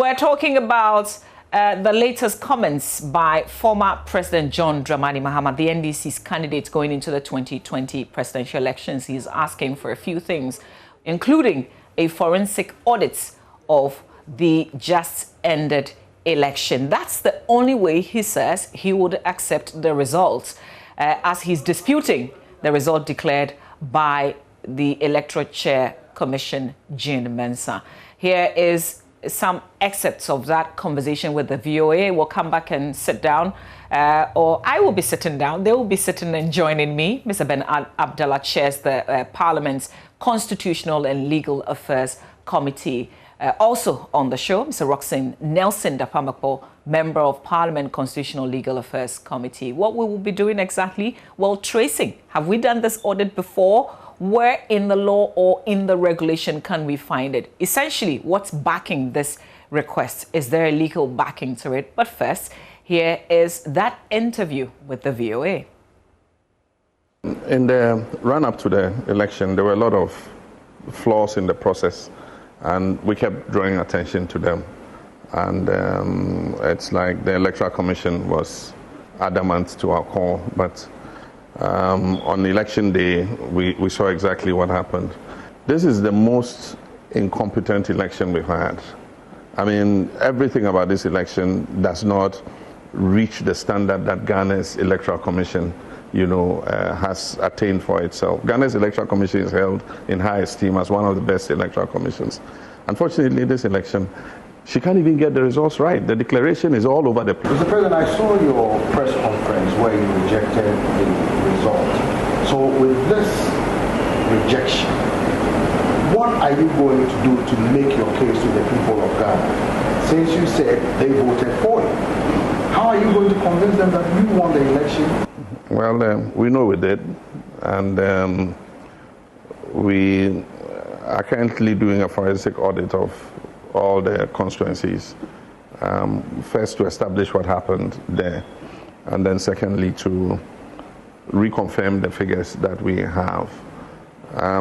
We're talking about the latest comments by former President John Dramani Mahama, the NDC's candidate going into the 2020 presidential elections. He's asking for a few things, including a forensic audit of the just ended election. That's the only way, he says, he would accept the results, as he's disputing the result declared by the Electoral Chair Commission, Jean Mensah. Here is some excerpts of that conversation with the VOA. We'll come back and sit down, or I will be sitting down. They will be sitting and joining me. Mr. Ben Abdallah chairs the Parliament's Constitutional and Legal Affairs Committee. Also on the show, Mr. Roxanne Nelson Dapamakpo, Member of Parliament Constitutional Legal Affairs Committee. What we will be doing exactly? Well, tracing. Have we done this audit before? Where in the law or in the regulation can we find it? Essentially, what's backing this request? Is there a legal backing to it? But first, here is that interview with the VOA. In the run-up to the election, there were a lot of flaws in the process, and we kept drawing attention to them. And it's like the Electoral Commission was adamant to our call, but on election day, we saw exactly what happened. This is the most incompetent election we've had. I mean, everything about this election does not reach the standard that Ghana's Electoral Commission, has attained for itself. Ghana's Electoral Commission is held in high esteem as one of the best electoral commissions. Unfortunately, this election, she can't even get the results right. The declaration is all over the place. Mr. President, I saw your press conference where you rejected the result. So with this rejection, what are you going to do to make your case to the people of Ghana? Since you said they voted for you, how are you going to convince them that you won the election? Well, we know we did, and we are currently doing a forensic audit of all the constituencies. First, to establish what happened there, and then secondly, to reconfirm the figures that we have.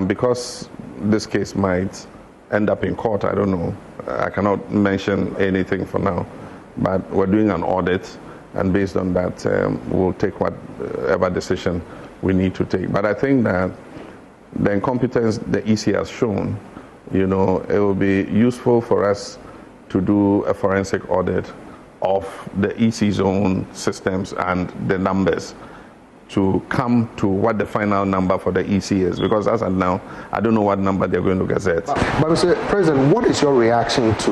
Because this case might end up in court, I don't know. I cannot mention anything for now, but we're doing an audit, and based on that, we'll take whatever decision we need to take. But I think that the incompetence the EC has shown, it will be useful for us to do a forensic audit of the EC's own systems and the numbers to come to what the final number for the EC is. Because as of now, I don't know what number they're going to gazette. But Mr. President, what is your reaction to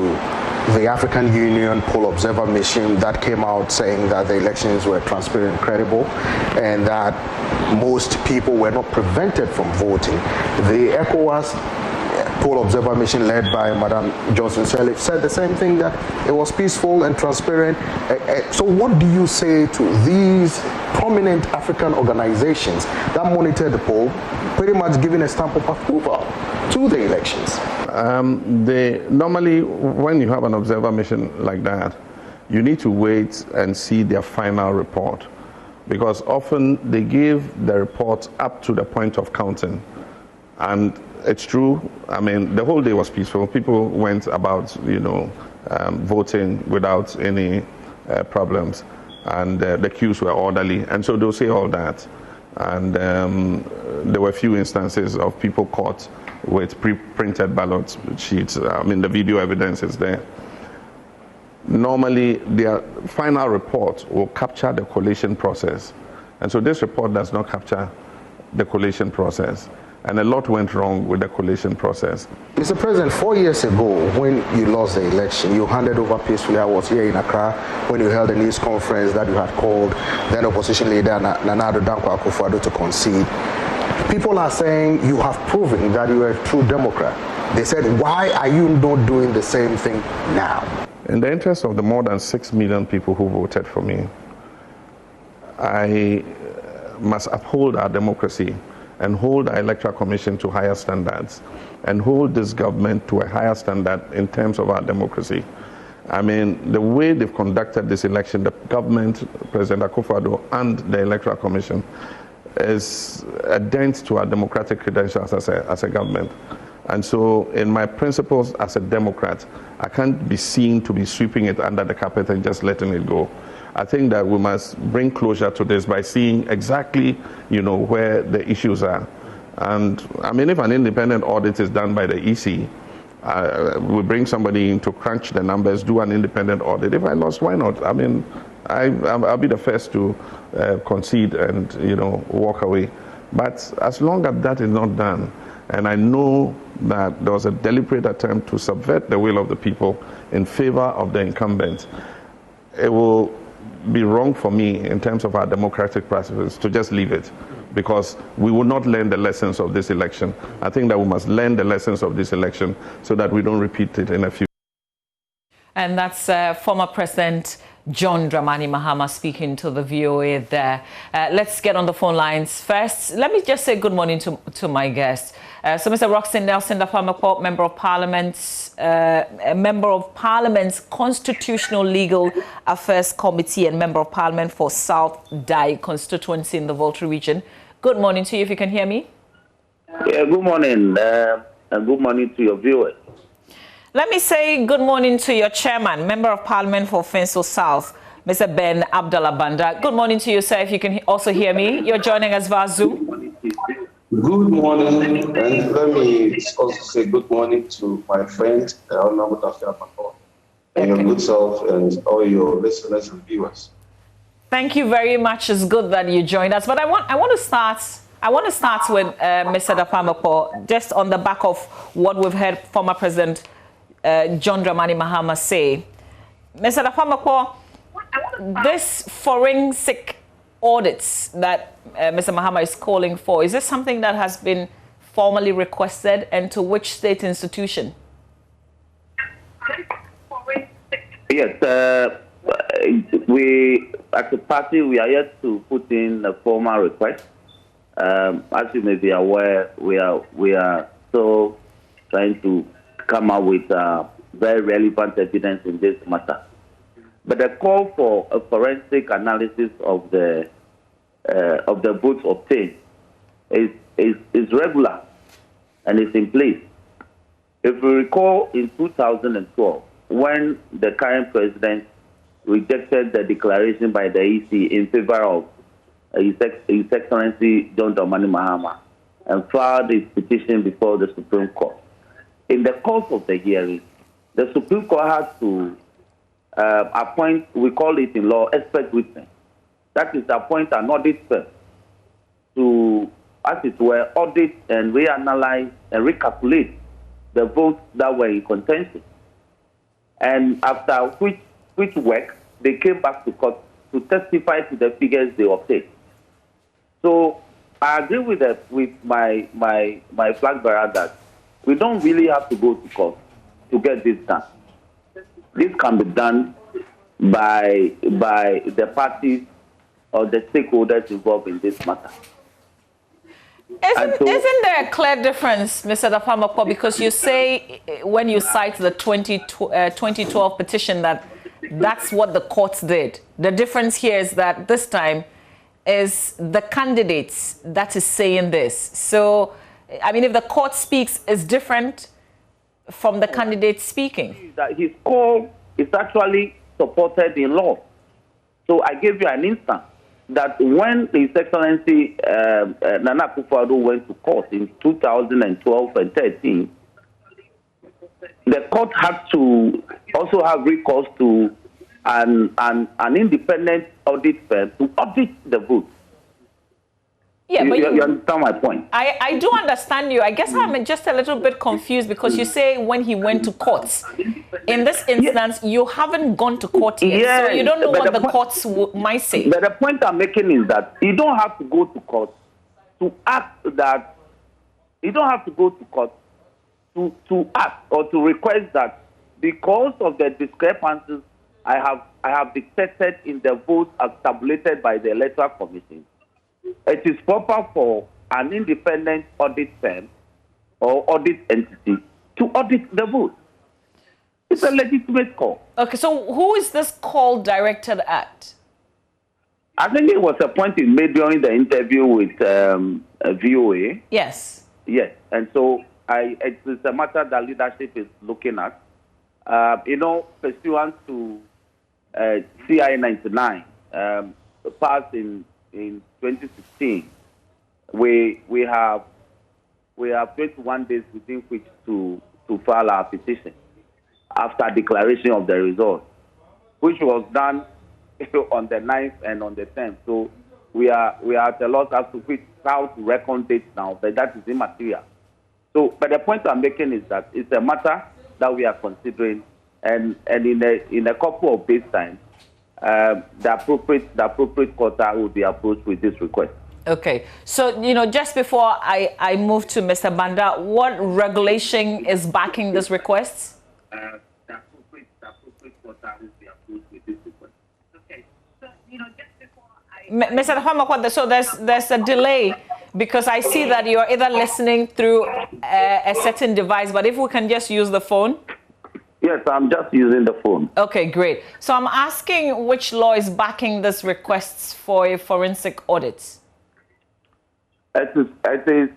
the African Union poll observer mission that came out saying that the elections were transparent and credible and that most people were not prevented from voting? The ECOWAS poll observer mission led by Madam Johnson Sirleaf said the same thing, that it was peaceful and transparent. So what do you say to these prominent African organizations that monitor the poll, pretty much giving a stamp of approval to the elections? Normally, when you have an observer mission like that, you need to wait and see their final report, because often they give the report up to the point of counting. And it's true, I mean, the whole day was peaceful. People went about, voting without any problems. And the queues were orderly. And so they'll say all that. And there were a few instances of people caught with pre-printed ballot sheets. I mean, the video evidence is there. Normally, their final report will capture the collation process. And so this report does not capture the collation process. And a lot went wrong with the collation process. Mr. President, 4 years ago, when you lost the election, you handed over peacefully. I was here in Accra when you held a news conference that you had called then opposition leader Nana Addo Dankwa Akufo-Addo to concede. People are saying you have proven that you are a true Democrat. They said, why are you not doing the same thing now? In the interest of the more than 6 million people who voted for me, I must uphold our democracy and hold our Electoral Commission to higher standards, and hold this government to a higher standard in terms of our democracy. I mean, the way they've conducted this election, the government, President Akufo-Addo, and the Electoral Commission, is a dent to our democratic credentials as a government. And so in my principles as a Democrat, I can't be seen to be sweeping it under the carpet and just letting it go. I think that we must bring closure to this by seeing exactly, where the issues are. And I mean, if an independent audit is done by the EC, we bring somebody in to crunch the numbers, do an independent audit. If I lost, why not? I mean, I'll be the first to concede and, walk away. But as long as that is not done, and I know that there was a deliberate attempt to subvert the will of the people in favor of the incumbent, it will be wrong for me in terms of our democratic practices to just leave it, because we will not learn the lessons of this election. I think that we must learn the lessons of this election so that we don't repeat it in a few. And that's former President John Dramani Mahama speaking to the VOA there. Let's get on the phone lines first. Let me just say good morning to my guests. So Mr. Roxton Nelson Dafama, Member of Parliament, Member of Parliament's Constitutional Legal Affairs Committee and Member of Parliament for South Dai constituency in the Volta region. Good morning to you, if you can hear me. Yeah, good morning, and good morning to your viewers. Let me say good morning to your chairman, Member of Parliament for Fenso South, Mr. Ben Abdallah Banda. Good morning to you, sir, if you can also hear me. You're joining us via Zoom. Good morning, and let me also say good morning to my friend, Honorable Tafia Pato, and your good self, and all your listeners and viewers. Thank you very much. It's good that you joined us. But I want to start with Mr. Dafama, just on the back of what we've heard former President John Dramani Mahama say. Mr. Dafama, this forensic audits that Mr. Mahama is calling for, is this something that has been formally requested, and to which state institution? Yes, we as a party, we are yet to put in a formal request. As you may be aware, we are still trying to come up with very relevant evidence in this matter. But the call for a forensic analysis of the votes obtained is regular and is in place. If we recall, in 2012, when the current president rejected the declaration by the EC in favor of His Excellency John Dramani Mahama and filed his petition before the Supreme Court, in the course of the hearing, the Supreme Court had to appoint, we call it in law, expert witness. That is, appoint an audit firm to, as it were, audit and reanalyze and recalculate the votes that were in contention. And after which work, they came back to court to testify to the figures they obtained. So I agree with my flag bearer that we don't really have to go to court to get this done. This can be done by the parties or the stakeholders involved in this matter. Isn't there a clear difference, Mr. Dafama, because you say when you cite the 2012 petition that that's what the courts did. The difference here is that this time is the candidates that is saying this. So, I mean, if the court speaks, it's different from the candidate speaking. That his call is actually supported in law. So I gave you an instance that when His Excellency Nana Akufo-Addo went to court in 2012 and 13, the court had to also have recourse to an independent audit firm to audit the votes. Yeah, but you understand my point? I do understand you. I guess I'm just a little bit confused because you say when he went to courts. In this instance, you haven't gone to court yet, so you don't know what the courts might say. But the point I'm making is that you don't have to go to court to act that. You don't have to go to court to ask or to request that because of the discrepancies I have detected in the votes as tabulated by the Electoral Commission, it is proper for an independent audit firm or audit entity to audit the vote. It's a legitimate call. Okay, so who is this call directed at? I think it was a point he made during the interview with VOA. Yes. Yes, and so it's a matter that leadership is looking at. Pursuant to CI 99, passed in 2016, we have 21 days within which to file our petition after declaration of the result, which was done on the 9th and on the 10th. So we are at a loss as to how to reckon dates now, but that is immaterial. So, but the point I'm making is that it's a matter that we are considering, and in a couple of days' time, the appropriate quarter will be approached with this request. Okay, so just before I move to Mr. Banda, what regulation is backing this request? The appropriate quarter will be approached with this request. Okay, so just before Mr. Hwamakwa, so there's a delay because I see that you're either listening through a certain device, but if we can just use the phone. Yes, I'm just using the phone. Okay, great. So I'm asking which law is backing this request for a forensic audit? It is,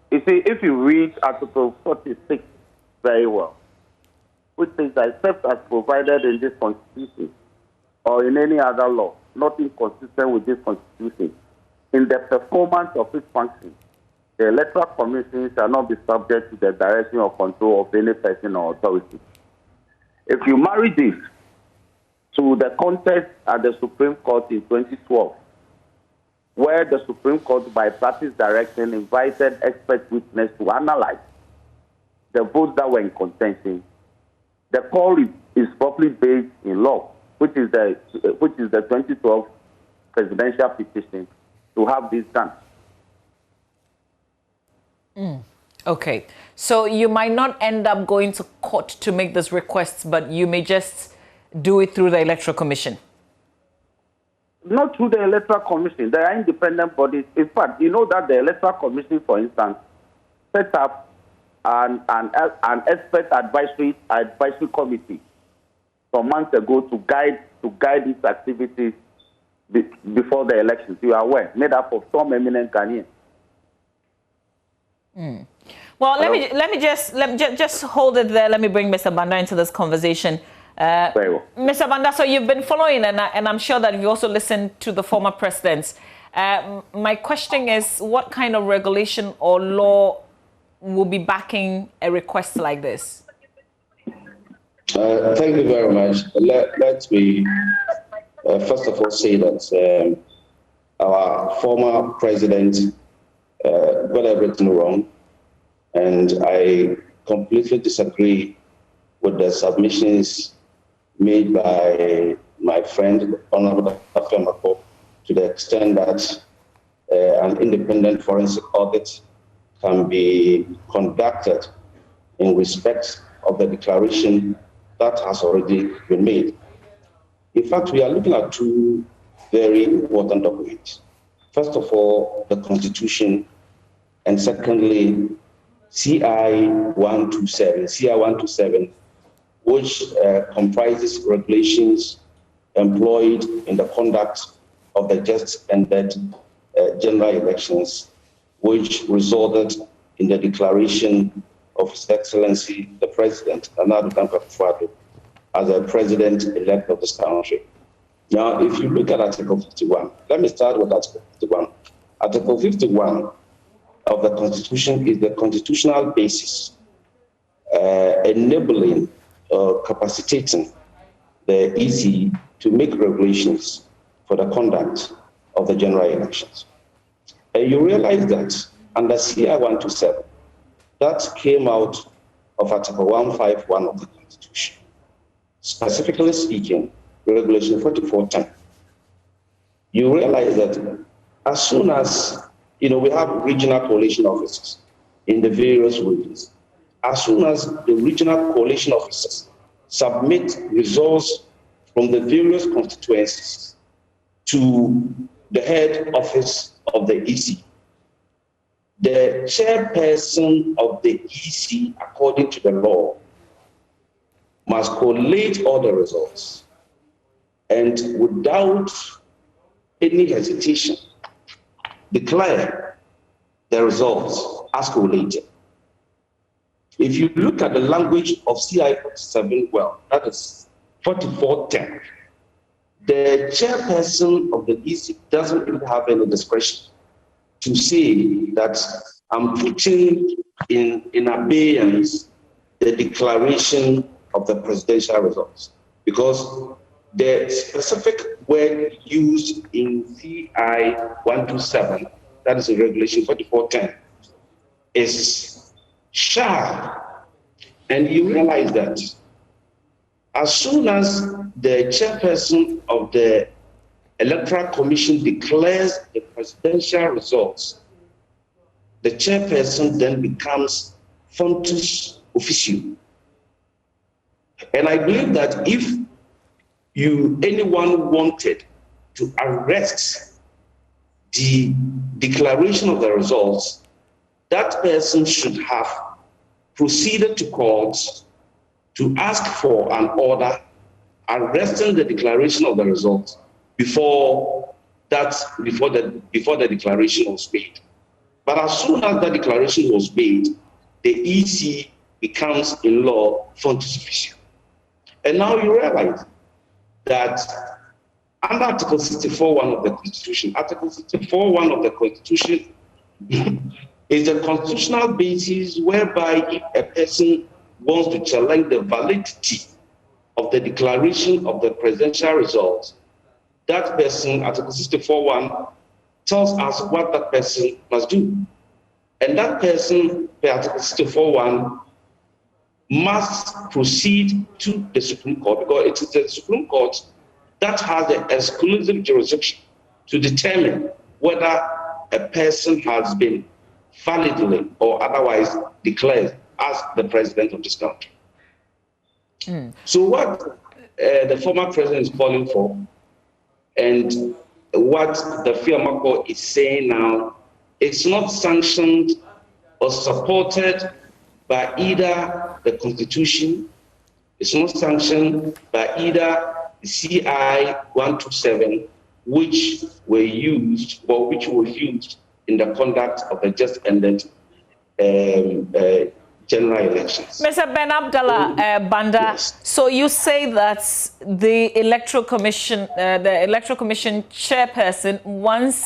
you see, if you read Article 46 very well, which says that except as provided in this Constitution or in any other law, not inconsistent with this Constitution, in the performance of its function, the Electoral Commission shall not be subject to the direction or control of any person or authority. If you marry this to the contest at the Supreme Court in 2012, where the Supreme Court, by party's direction, invited expert witness to analyze the votes that were in contention, the call is properly based in law, which is the 2012 presidential petition, to have this done. Okay, so you might not end up going to court to make this request, but you may just do it through the Electoral Commission. Not through the Electoral Commission. There are independent bodies. In fact, you know that the Electoral Commission, for instance, set up an expert advisory committee some months ago to guide its activities before the elections. You are aware, made up of some eminent Ghanaians. Well, let me just hold it there. Let me bring Mr. Banda into this conversation. Very well. Mr. Banda, so you've been following, and I'm sure that you also listened to the former presidents. My question is, what kind of regulation or law will be backing a request like this? Thank you very much. Let me first of all say that our former president got everything wrong, and I completely disagree with the submissions made by my friend, Honorable Dr. to the extent that an independent forensic audit can be conducted in respect of the declaration that has already been made. In fact, we are looking at two very important documents. First of all, the Constitution, and secondly, CI 127, which comprises regulations employed in the conduct of the just ended general elections, which resulted in the declaration of His Excellency, the President, Nana Addo Dankwa Akufo-Addo, as a president-elect of this country. Now, if you look at Article 51, let me start with Article 51. Article 51 of the Constitution is the constitutional basis enabling capacitating the EC to make regulations for the conduct of the general elections. And you realize that under CI 127, that came out of Article 151 of the Constitution. Specifically speaking, Regulation 4410. You realize that as soon as, we have regional coalition officers in the various regions, as soon as the regional coalition officers submit results from the various constituencies to the head office of the EC, the chairperson of the EC, according to the law, must collate all the results and without any hesitation declare the results as collated. If you look at the language of CI 47, well, that is 4410, the chairperson of the EC doesn't even have any discretion to say that I'm putting in abeyance the declaration of the presidential results, because the specific word used in CI 127, that is in Regulation 4410, is shall. And you realize that as soon as the chairperson of the Electoral Commission declares the presidential results, the chairperson then becomes functus officio. And I believe that if anyone wanted to arrest the declaration of the results, that person should have proceeded to court to ask for an order arresting the declaration of the results before the declaration was made. But as soon as that declaration was made, the EC becomes in law functus officio. And now you realize that under Article 64.1 of the Constitution, Article 64.1 of the Constitution is a constitutional basis whereby if a person wants to challenge the validity of the declaration of the presidential results, that person, Article 64.1, tells us what that person must do. And that person, per Article 64.1, must proceed to the Supreme Court, because it is the Supreme Court that has the exclusive jurisdiction to determine whether a person has been validly or otherwise declared as the president of this country. So what the former president is calling for, and what the Fiamma Court is saying now, it's not sanctioned or supported by either the Constitution, it's not sanctioned by either the CI 127, which were used or which were used in the conduct of the just ended general elections. Mr. Ben Abdallah Banda, yes. So you say that the Electoral Commission chairperson, once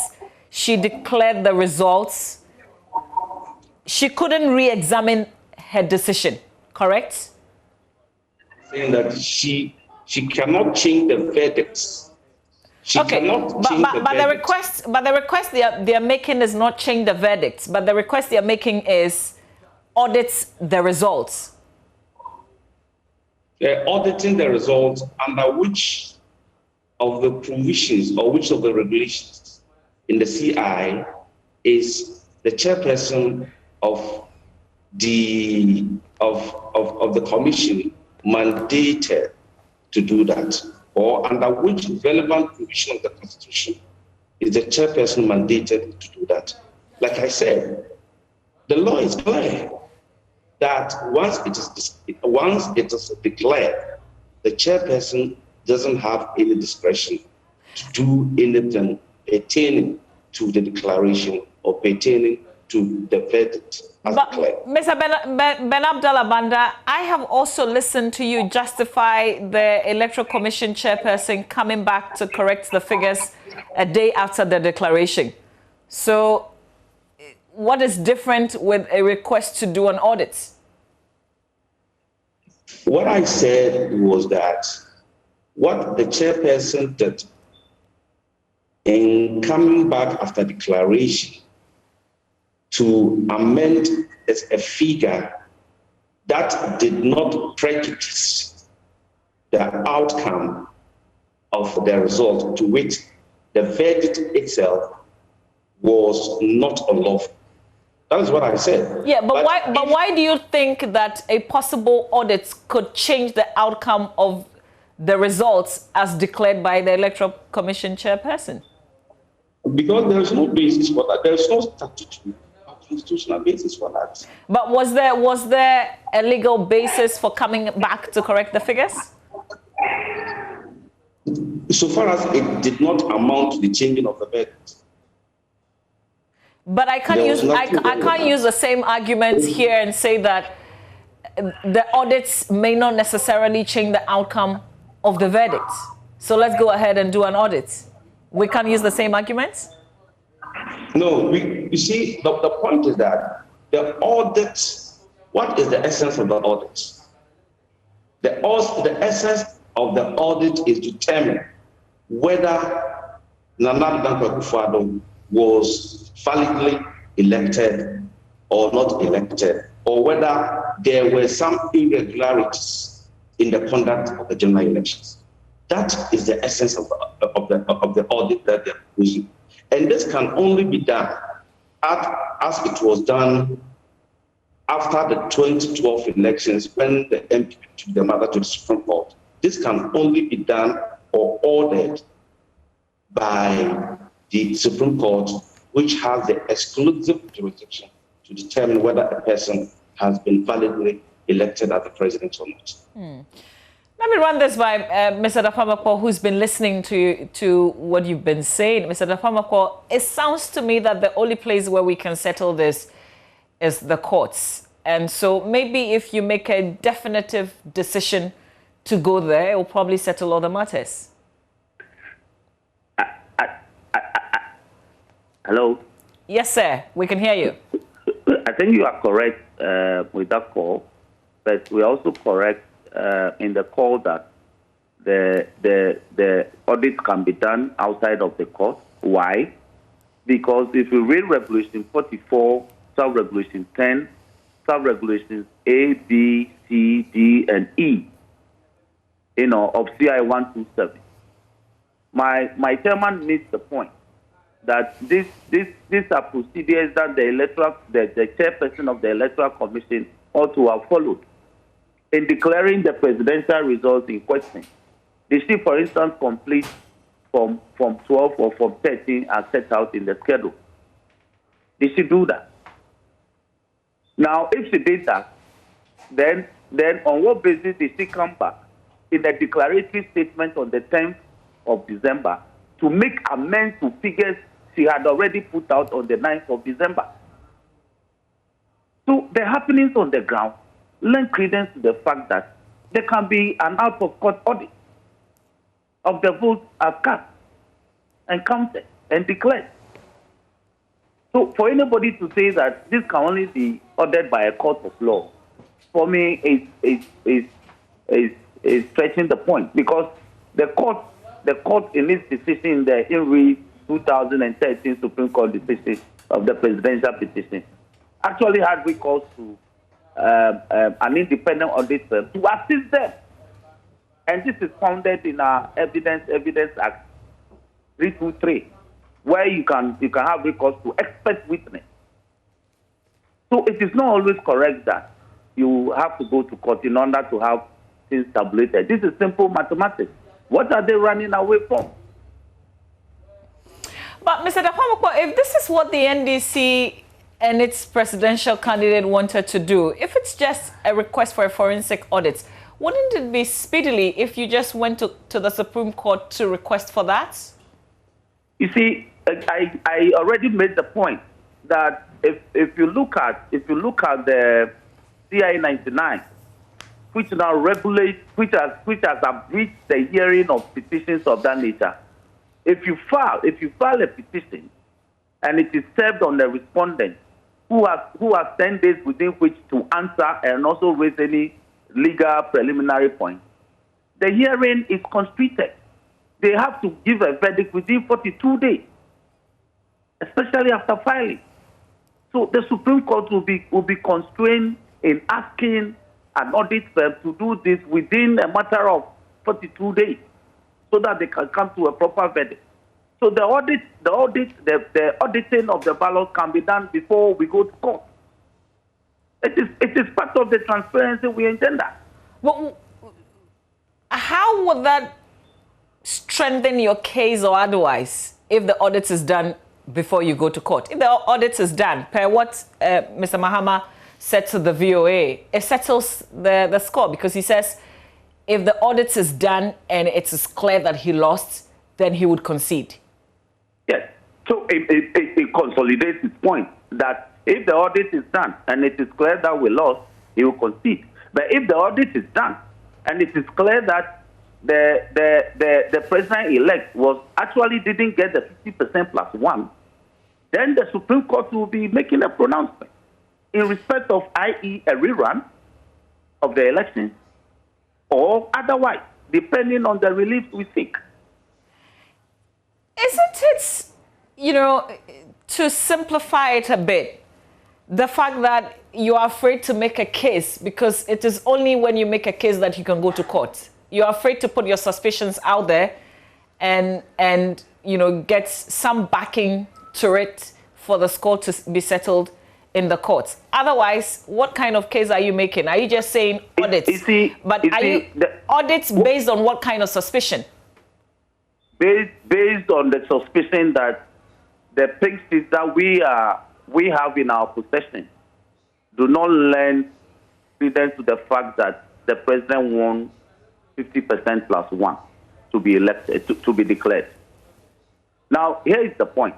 she declared the results, she couldn't re-examine her decision, correct? Saying that she cannot change the verdicts. But the request they are making is not change the verdicts, but the request they are making is audit the results. They're auditing the results under which of the provisions or which of the regulations in the CI is the chairperson of the commission mandated to do that, or under which relevant provision of the Constitution is the chairperson mandated to do that. Like I said, the law is clear that once it is declared, the chairperson doesn't have any discretion to do anything pertaining to the declaration or pertaining to the verdict as declared. Mr. Ben Abdallah Banda, I have also listened to you justify the Electoral Commission chairperson coming back to correct the figures a day after the declaration. So what is different with a request to do an audit? What I said was that what the chairperson did in coming back after declaration to amend a figure that did not prejudice the outcome of the result, to which the verdict itself was not unlawful. That is what I said. Yeah, but why do you think that a possible audit could change the outcome of the results as declared by the Electoral Commission chairperson? Because there is no basis for that. There is no statutory or constitutional basis for that. But was there a legal basis for coming back to correct the figures? So far as it did not amount to the changing of the verdict. But I can't use the same arguments here and say that the audits may not necessarily change the outcome of the verdict. So let's go ahead and do an audit. We can't use the same arguments? No, you see, the point is that the audit, what is the essence of the audit? The essence of the audit is to determine whether Nana Dankwa was validly elected or not elected, or whether there were some irregularities in the conduct of the general elections. That is the essence of the audit that they're proposing. And this can only be done as it was done after the 2012 elections when the MP took the matter to the Supreme Court. This can only be done or ordered by the Supreme Court, which has the exclusive jurisdiction to determine whether a person has been validly elected as a president or not. Let me run this by Mr. Dafamakwa, who's been listening to what you've been saying. Mr. Dafamakwa, it sounds to me that the only place where we can settle this is the courts. And so maybe if you make a definitive decision to go there, it will probably settle all the matters. Hello? Yes, sir. We can hear you. I think you are correct with that call, but we're also correct in the call that the audit can be done outside of the court. Why? Because if you read Regulation 44, Sub-Regulation 10, Sub-Regulations A, B, C, D, and E, of CI 127, my chairman missed the point that these are procedures that the chairperson of the Electoral Commission ought to have followed in declaring the presidential results in question. Did she, for instance, complete from 12 or from 13 as set out in the schedule? Did she do that? Now, if she did that, then on what basis did she come back in the declaratory statement on the 10th of December to make amends to figures she had already put out on the 9th of December? So the happenings on the ground lend credence to the fact that there can be an out-of-court audit of the votes as cast and counted and declared. So for anybody to say that this can only be ordered by a court of law, for me, is stretching the point, because the court in its decision in the INRI 2013 Supreme Court decision of the presidential petition actually had recourse to an independent audit firm to assist them. And this is founded in our Evidence Act 323, where you can have recourse to expert witness. So it is not always correct that you have to go to court in order to have things tabulated. This is simple mathematics. What are they running away from? But Mr. Dafamakwa, if this is what the NDC and its presidential candidate wanted to do, if it's just a request for a forensic audit, wouldn't it be speedily if you just went to the Supreme Court to request for that? You see, I already made the point that if you look at the CI 99, which now regulates, which has abridged the hearing of petitions of that nature, if you file a petition and it is served on the respondent who has 10 days within which to answer and also raise any legal preliminary point, the hearing is constricted. They have to give a verdict within 42 days, especially after filing. So the Supreme Court will be constrained in asking an audit firm to do this within a matter of 42 days, so that they can come to a proper verdict. So the auditing of the ballot can be done before we go to court. It is part of the transparency we engender. Well, how would that strengthen your case or otherwise if the audit is done before you go to court? If the audit is done, per what Mr. Mahama said to the VOA, it settles the score, because he says if the audit is done and it is clear that he lost, then he would concede. Yes. So it consolidates his point that if the audit is done and it is clear that we lost, he will concede. But if the audit is done and it is clear that the president-elect was actually didn't get the 50% plus one, then the Supreme Court will be making a pronouncement in respect of, i.e., a rerun of the election or otherwise, depending on the relief we seek. Isn't it, you know, to simplify it a bit, the fact that you are afraid to make a case because it is only when you make a case that you can go to court. You're afraid to put your suspicions out there and you know, get some backing to it for the score to be settled in the courts. Otherwise, what kind of case are you making? Are you just saying audits? Audits based on what kind of suspicion? Based on the suspicion that the pink sheets that we have in our possession do not lend credence to the fact that the president won 50% plus one to be elected, to be declared. Now, here is the point.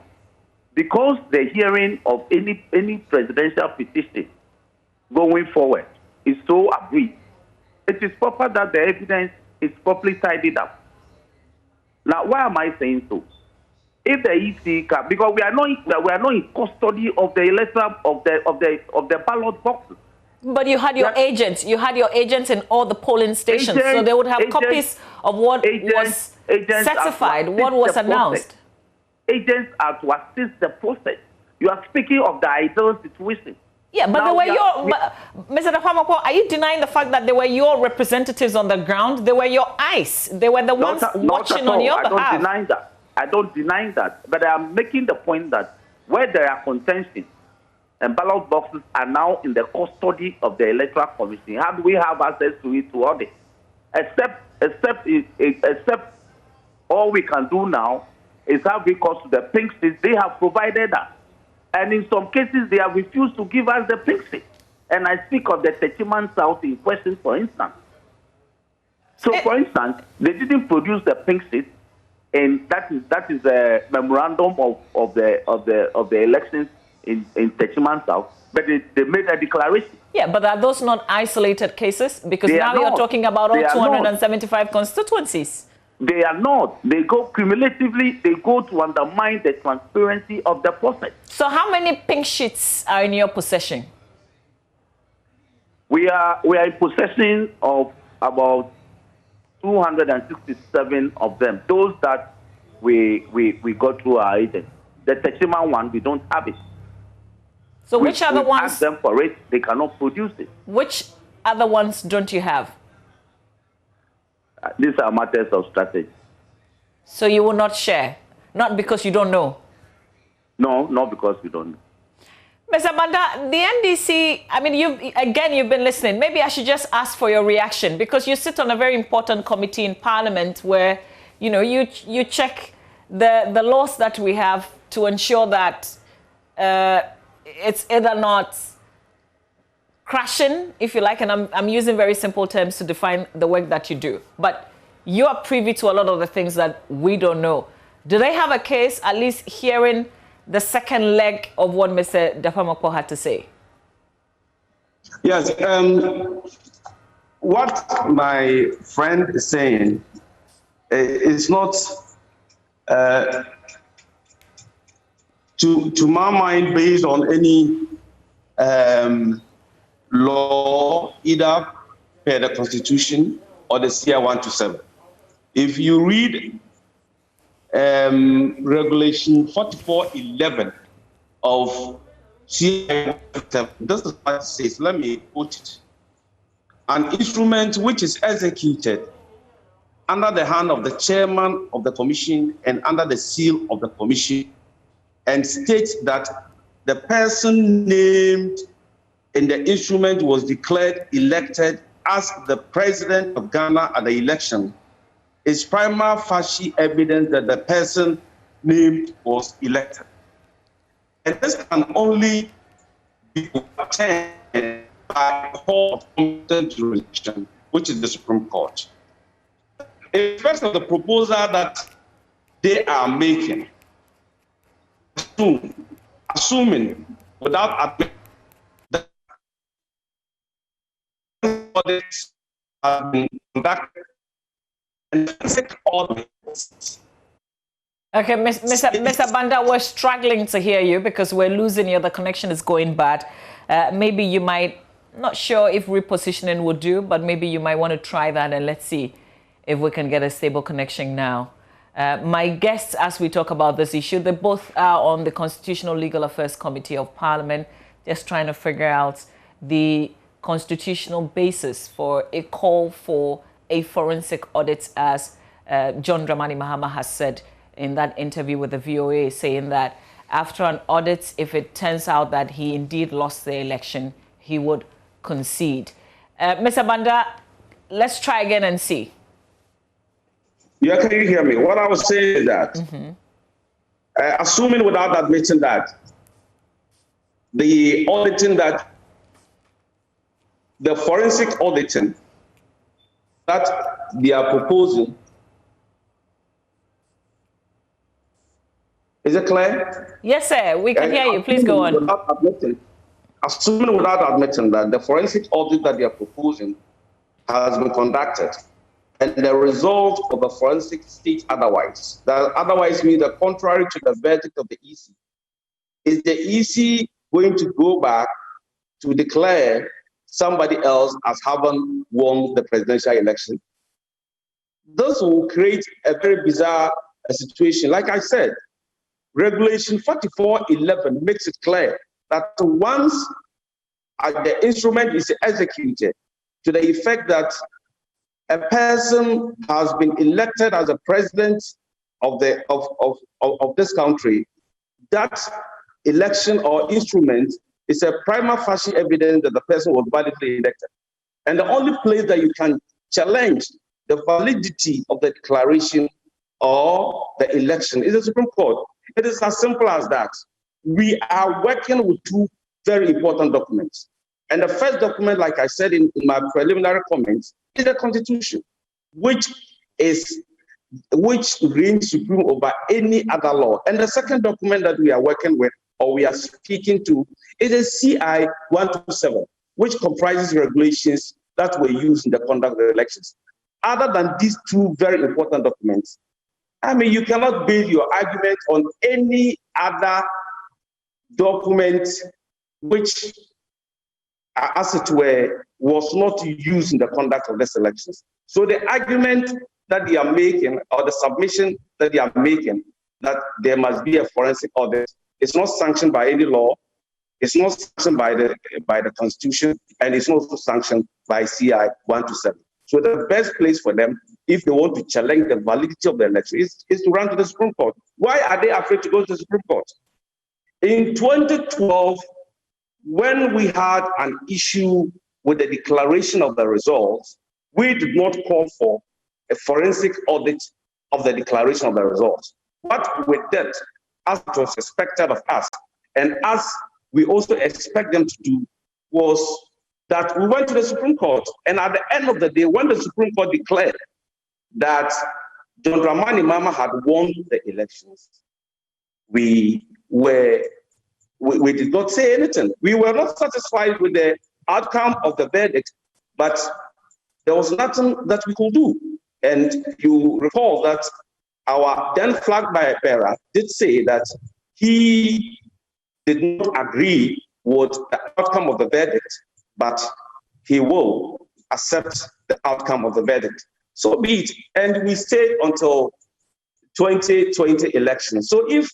Because the hearing of any presidential petition going forward is so agreed, it is proper that the evidence is properly tidied up. Now, why am I saying so? If the EC can, because we are not in custody of the electoral of the ballot boxes. But you had your agents. You had your agents in all the polling stations, so they would have copies of what was certified, what was announced. Agents are to assist the process. You are speaking of the ideal situation. Yeah, but they were Mr. Dafamako, are you denying the fact that they were your representatives on the ground? They were your eyes. They were the ones watching on your behalf. I don't deny that. I don't deny that. But I am making the point that where there are contentions and ballot boxes are now in the custody of the Electoral Commission, how do we have access to it to audit? Except all we can do now is have recourse to the pink sheets they have provided us. And in some cases, they have refused to give us the pink sheet. And I speak of the Techiman South in question, for instance. So, for instance, they didn't produce the pink sheet, and that is a memorandum of the elections in Techiman South, but they made a declaration. Yeah, but are those not isolated cases? Because now you're talking about all 275 constituencies. They are not. They go cumulatively. They go to undermine the transparency of the process. So how many pink sheets are in your possession? We are in possession of about 267 of them. Those that we got through our agent. The Techiman one, we don't have it. So which other ones? Ask them for it. They cannot produce it. Which other ones don't you have? These are matters of strategy. So you will not share? Not because you don't know? No, not because we don't know. Mr. Banda, the NDC, I mean, you've been listening. Maybe I should just ask for your reaction, because you sit on a very important committee in Parliament where, you know, you check the laws that we have to ensure that it's either not crashing, if you like, and I'm using very simple terms to define the work that you do. But you are privy to a lot of the things that we don't know. Do they have a case, at least hearing the second leg of what Mr. Dafamako had to say? Yes. What my friend is saying is not, to my mind, based on any law, either per the Constitution or the CR 127. If you read Regulation 4411 of CR 127, this is what it says. Let me quote it. An instrument which is executed under the hand of the chairman of the commission and under the seal of the commission, and states that the person named in the instrument was declared elected as the president of Ghana at the election, is prima facie evidence that the person named was elected. And this can only be obtained by a court of competent jurisdiction, which is the Supreme Court. In respect of the proposal that they are making, assuming without admitting audits have been conducted, and forensic audits. Okay, Mr. Banda, we're struggling to hear you because we're losing you. The connection is going bad. Maybe you might, not sure if repositioning would do, but maybe you might want to try that, and let's see if we can get a stable connection now. My guests, as we talk about this issue, they both are on the Constitutional Legal Affairs Committee of Parliament, just trying to figure out the constitutional basis for a call for a forensic audit, as John Dramani Mahama has said in that interview with the VOA, saying that after an audit, if it turns out that he indeed lost the election, he would concede. Mr. Banda, let's try again and see. Yeah, can you hear me? What I was saying is that, assuming without admitting that the auditing that, the forensic auditing that they are proposing, is it clear? Yes, sir. We can hear you. Please go on. Assuming without admitting that the forensic audit that they are proposing has been conducted, and the result of the forensic state otherwise, that otherwise means that contrary to the verdict of the EC, is the EC going to go back to declare somebody else as having won the presidential election? This will create a very bizarre situation. Like I said, Regulation 4411 makes it clear that once the instrument is executed to the effect that a person has been elected as a president of this country, that election or instrument is a prima facie evidence that the person was validly elected. And the only place that you can challenge the validity of the declaration or the election is the Supreme Court. It is as simple as that. We are working with two very important documents. And the first document, like I said in my preliminary comments, is the Constitution, which reigns supreme over any other law. And the second document that we are working with, or we are speaking to, is the CI 127, which comprises regulations that were used in the conduct of the elections. Other than these two very important documents, I mean, you cannot base your argument on any other document which, as it were, was not used in the conduct of these elections. So the argument that they are making, or the submission that they are making, that there must be a forensic audit, is not sanctioned by any law, it's not sanctioned by the Constitution, and it's not sanctioned by CI 127. So the best place for them, if they want to challenge the validity of the election, is to run to the Supreme Court. Why are they afraid to go to the Supreme Court? In 2012, when we had an issue with the declaration of the results, we did not call for a forensic audit of the declaration of the results. What we did, as it was expected of us, and as we also expect them to do, was that we went to the Supreme Court, and at the end of the day, when the Supreme Court declared that John Dramani Mahama had won the elections, we did not say anything. We were not satisfied with the outcome of the verdict, but there was nothing that we could do. And you recall that our then flag bearer did say that he did not agree with the outcome of the verdict, but he will accept the outcome of the verdict. So be it. And we stayed until 2020 election. So if,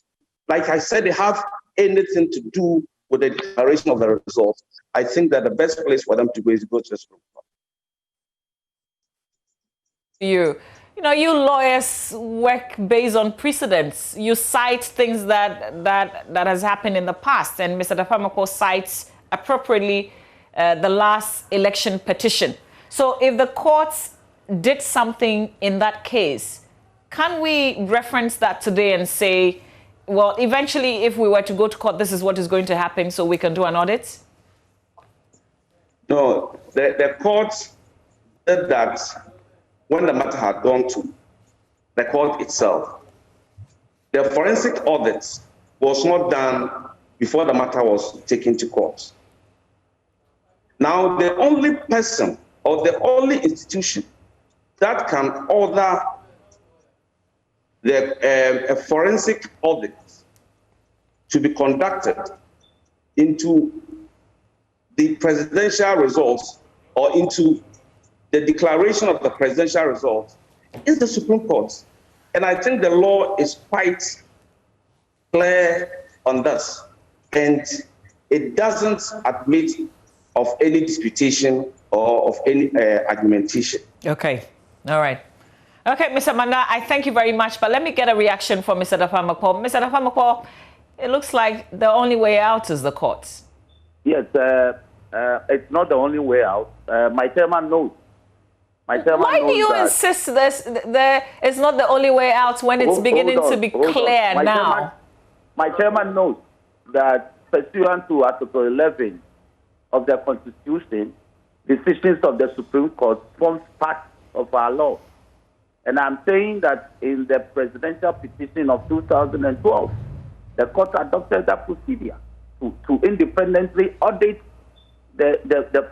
like I said, they have anything to do with the declaration of the results, I think that the best place for them to go is to go to the Supreme Court. You know, you lawyers work based on precedents. You cite things that has happened in the past, and Mr. Dafamako cites appropriately the last election petition. So if the courts did something in that case, can we reference that today and say, well, eventually, if we were to go to court, this is what is going to happen, so we can do an audit? No, the courts did that when the matter had gone to the court itself. The forensic audit was not done before the matter was taken to court. Now, the only person or the only institution that can order a forensic audit to be conducted into the presidential results or into the declaration of the presidential results is the Supreme Court. And I think the law is quite clear on this. And it doesn't admit of any disputation or of any argumentation. Okay. All right. Okay, Mr. Manda, I thank you very much. But let me get a reaction from Mr. Dafamakwo. Mr. Dafamakwo, it looks like the only way out is the courts. Yes, it's not the only way out. My chairman knows. Why do you insist there is not the only way out when it's beginning to be clear now? My chairman knows that pursuant to Article 11 of the Constitution, decisions of the Supreme Court forms part of our law. And I'm saying that in the presidential petition of 2012, the court adopted that procedure to independently audit the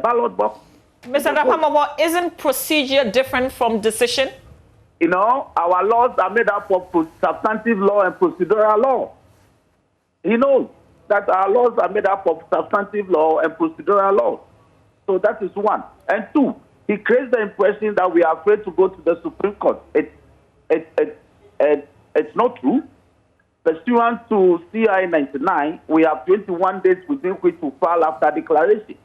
ballot box. Mr. Dafamakwo, isn't procedure different from decision? You know, our laws are made up of substantive law and procedural law. He knows that our laws are made up of substantive law and procedural law. So that is one. And two, he creates the impression that we are afraid to go to the Supreme Court. It's not true. Pursuant to CI 99, we have 21 days within which to file after declaration.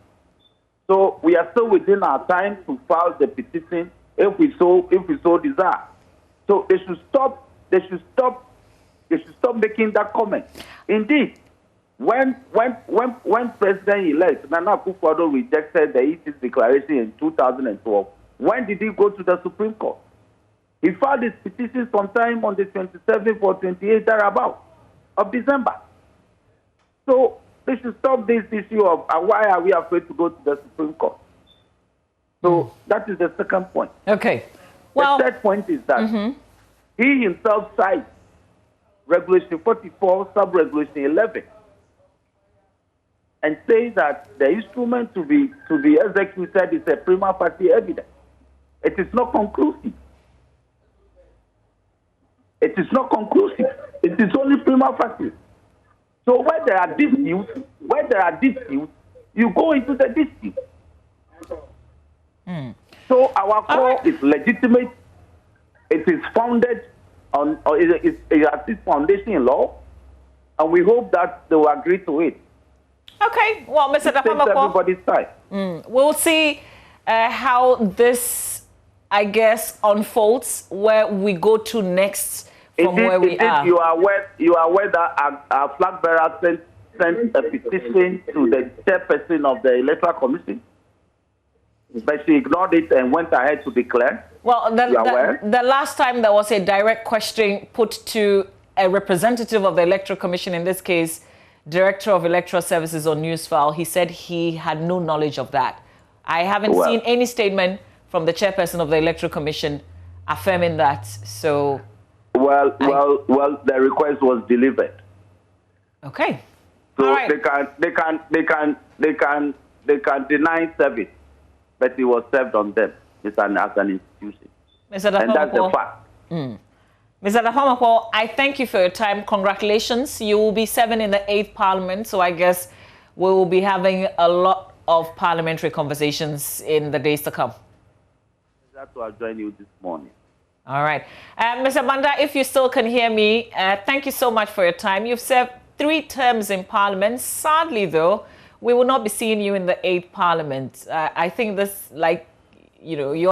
So we are still within our time to file the petition if we so desire. So they should stop making that comment. Indeed, when President-elect Nana Akufo-Addo rejected the EC's declaration in 2012, when did he go to the Supreme Court? He filed his petition sometime on the 27th or 28th thereabout of December. So they should stop this issue of why are we afraid to go to the Supreme Court. So that is the second point. Okay. Well, the third point is that he himself cites Regulation 44, Sub-Regulation 11, and says that the instrument to be executed is a prima facie evidence. It is not conclusive. It is not conclusive. It is only prima facie. So where there are disputes, you go into the dispute. So our call is legitimate. It is founded on, it has its foundation in law, and we hope that they will agree to it. Okay. Well, Mr. Dafamakwo, everybody's time. We'll see how this, I guess, unfolds, where we go to next from where we are. You are aware that our flag bearer sent a petition to the chairperson of the Electoral Commission, but she ignored it and went ahead to declare. Well, the last time there was a direct question put to a representative of the Electoral Commission, in this case, Director of Electoral Services on Newsfile, he said he had no knowledge of that. I haven't seen any statement from the chairperson of the Electoral Commission affirming that. So, well, the request was delivered. Okay. So all right. they can deny service, but it was served on them as an institution. Mr. Dafamakwo, and that's the fact. Mr. Dafamakwo, I thank you for your time. Congratulations. You will be serving in the 8th Parliament, so I guess we will be having a lot of parliamentary conversations in the days to come. That's why I joined you this morning. All right. Mr. Manda, if you still can hear me, thank you so much for your time. You've served 3 terms in Parliament. Sadly, though, we will not be seeing you in the 8th Parliament. I think this, like, you know, you're